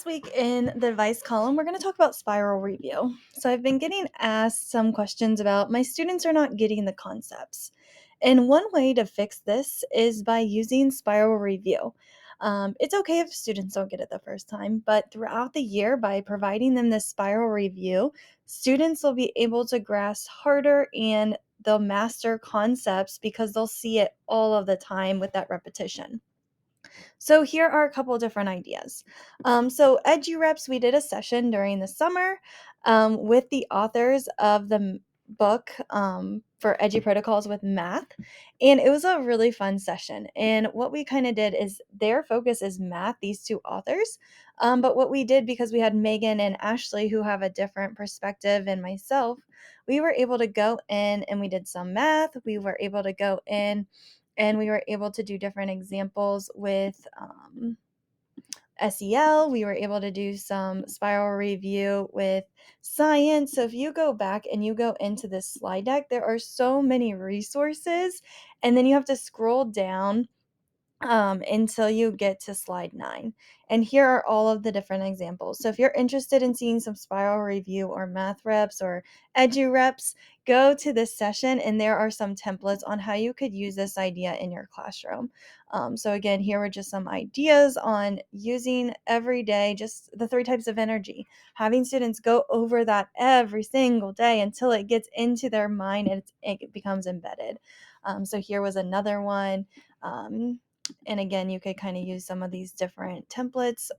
week in the advice column, we're going to talk about spiral review. So, I've been getting asked some questions about my students are not getting the concepts. And one way to fix this is by using spiral review. It's okay if students don't get it the first time, but throughout the year, by providing them this spiral review, students will be able to grasp harder and they'll master concepts because they'll see it all of the time with that repetition. So here are a couple different ideas. So EduReps, we did a session during the summer with the authors of the book for Edu Protocols with Math, and it was a really fun session. And what we kind of did is their focus is math, these two authors. But what we did, because we had Megan and Ashley who have a different perspective, and myself, we were able to go in and we did some math. We were able to go in and we were able to do different examples with SEL. We were able to do some spiral review with science. So if you go back and you go into this slide deck, there are so many resources, and then you have to scroll down until you get to slide 9. And here are all of the different examples. So if you're interested in seeing some spiral review or math reps or edu reps, go to this session and there are some templates on how you could use this idea in your classroom. So again, here were just some ideas on using every day, just the 3 types of energy, having students go over that every single day until it gets into their mind and it becomes embedded. So here was another one. And again, you could kind of use some of these different templates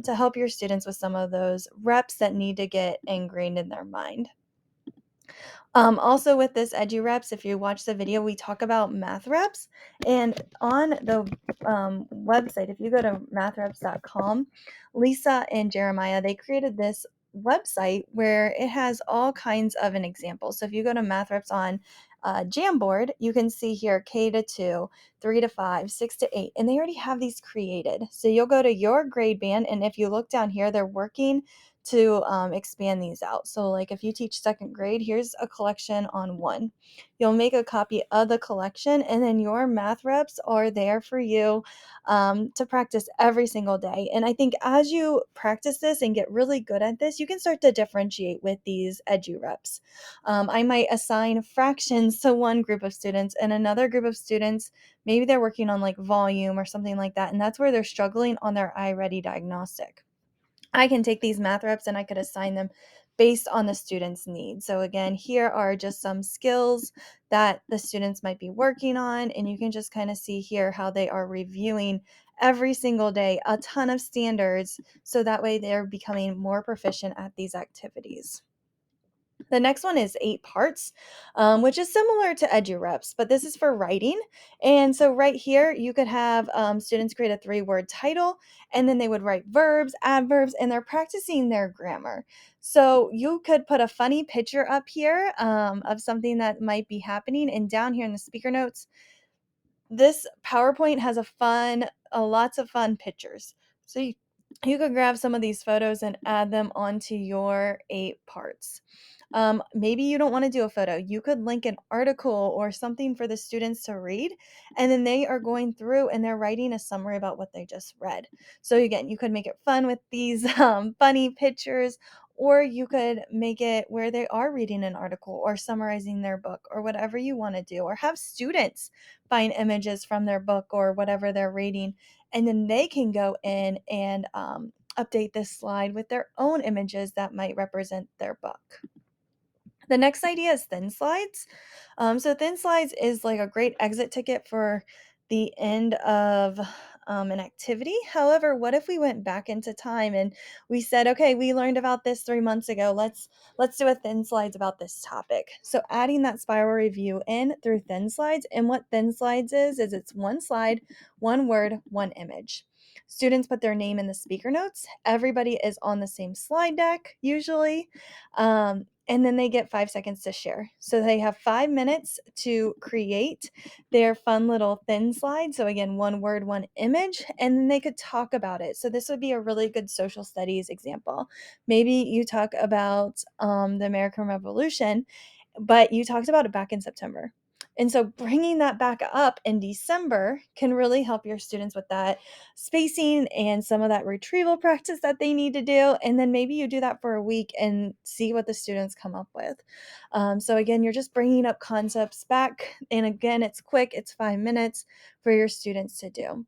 to help your students with some of those reps that need to get ingrained in their mind. Also with this EduReps, if you watch the video, we talk about math reps. And on the website, if you go to mathreps.com, Lisa and Jeremiah, they created this website where it has all kinds of an example. So if you go to math reps on Jamboard, you can see here K to 2, 3 to 5, 6 to 8, and they already have these created. So you'll go to your grade band, and if you look down here, they're working to expand these out. So like if you teach second grade, here's a collection on 1. You'll make a copy of the collection, and then your math reps are there for you to practice every single day. And I think as you practice this and get really good at this, you can start to differentiate with these edu reps. I might assign fractions to one group of students, and another group of students, maybe they're working on like volume or something like that, and that's where they're struggling on their iReady diagnostic. I can take these math reps and I could assign them based on the student's needs. So again, here are just some skills that the students might be working on, and you can just kind of see here how they are reviewing every single day a ton of standards, so that way they're becoming more proficient at these activities. The next one is 8 parts, which is similar to EduReps, but this is for writing. And so right here, you could have students create a 3-word title, and then they would write verbs, adverbs, and they're practicing their grammar. So you could put a funny picture up here of something that might be happening, and down here in the speaker notes, this PowerPoint has lots of fun pictures. So you could grab some of these photos and add them onto your 8 parts. Maybe you don't want to do a photo. You could link an article or something for the students to read, and then they are going through and they're writing a summary about what they just read. So again, you could make it fun with these funny pictures, or you could make it where they are reading an article or summarizing their book or whatever you want to do, or have students find images from their book or whatever they're reading, and then they can go in and update this slide with their own images that might represent their book. The next idea is thin slides. So thin slides is like a great exit ticket for the end of an activity. However, what if we went back into time and we said, okay, we learned about this 3 months ago. Let's do a thin slides about this topic. So adding that spiral review in through thin slides, and what thin slides is it's one slide, one word, one image. Students put their name in the speaker notes. Everybody is on the same slide deck usually. And then they get 5 seconds to share. So they have 5 minutes to create their fun little thin slide. So again, one word, one image, and then they could talk about it. So this would be a really good social studies example. Maybe you talk about the American Revolution, but you talked about it back in September. And so bringing that back up in December can really help your students with that spacing and some of that retrieval practice that they need to do. And then maybe you do that for a week and see what the students come up with. So again, you're just bringing up concepts back. And again, it's quick, it's 5 minutes for your students to do.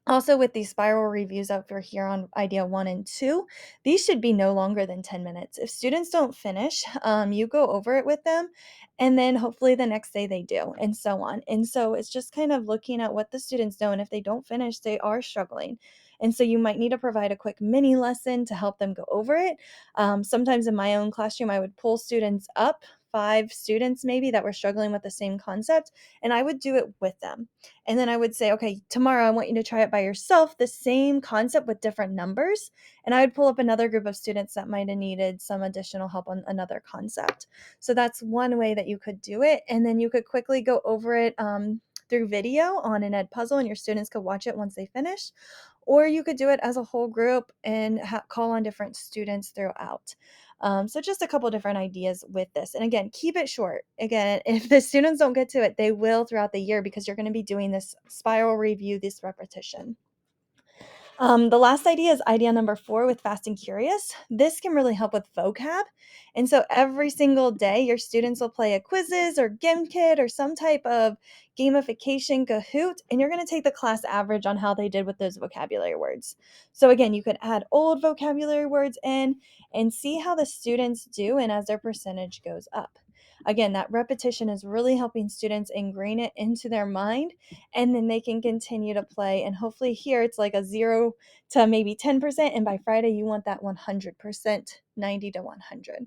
Also, with these spiral reviews over here on idea 1 and 2, these should be no longer than 10 minutes. If students don't finish, you go over it with them, and then hopefully the next day they do, and so on. And so it's just kind of looking at what the students know. And if they don't finish, they are struggling. And so you might need to provide a quick mini lesson to help them go over it. Sometimes in my own classroom, I would pull students up, 5 students maybe that were struggling with the same concept, and I would do it with them. And then I would say, okay, tomorrow I want you to try it by yourself, the same concept with different numbers. And I would pull up another group of students that might have needed some additional help on another concept. So that's one way that you could do it. And then you could quickly go over it through video on an Edpuzzle, and your students could watch it once they finish. Or you could do it as a whole group and call on different students throughout. So just a couple different ideas with this. And again, keep it short. Again, if the students don't get to it, they will throughout the year because you're going to be doing this spiral review, this repetition. The last idea is idea number 4 with Fast and Curious. This can really help with vocab. And so every single day, your students will play a quizzes or Gimkit or some type of gamification Kahoot, and you're going to take the class average on how they did with those vocabulary words. So again, you could add old vocabulary words in and see how the students do and as their percentage goes up. Again, that repetition is really helping students ingrain it into their mind, and then they can continue to play. And hopefully, here it's like a 0 to maybe 10%. And by Friday, you want that 100%, 90 to 100.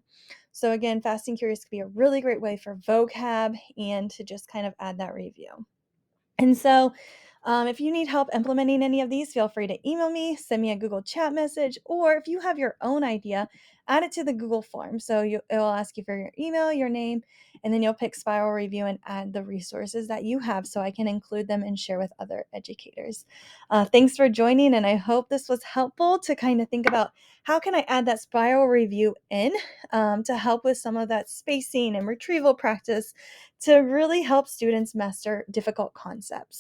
So, again, Fast and Curious could be a really great way for vocab and to just kind of add that review. And so, if you need help implementing any of these, feel free to email me, send me a Google chat message, or if you have your own idea, add it to the Google form. So it will ask you for your email, your name, and then you'll pick Spiral Review and add the resources that you have so I can include them and share with other educators. Thanks for joining, and I hope this was helpful to kind of think about how can I add that Spiral Review in to help with some of that spacing and retrieval practice to really help students master difficult concepts.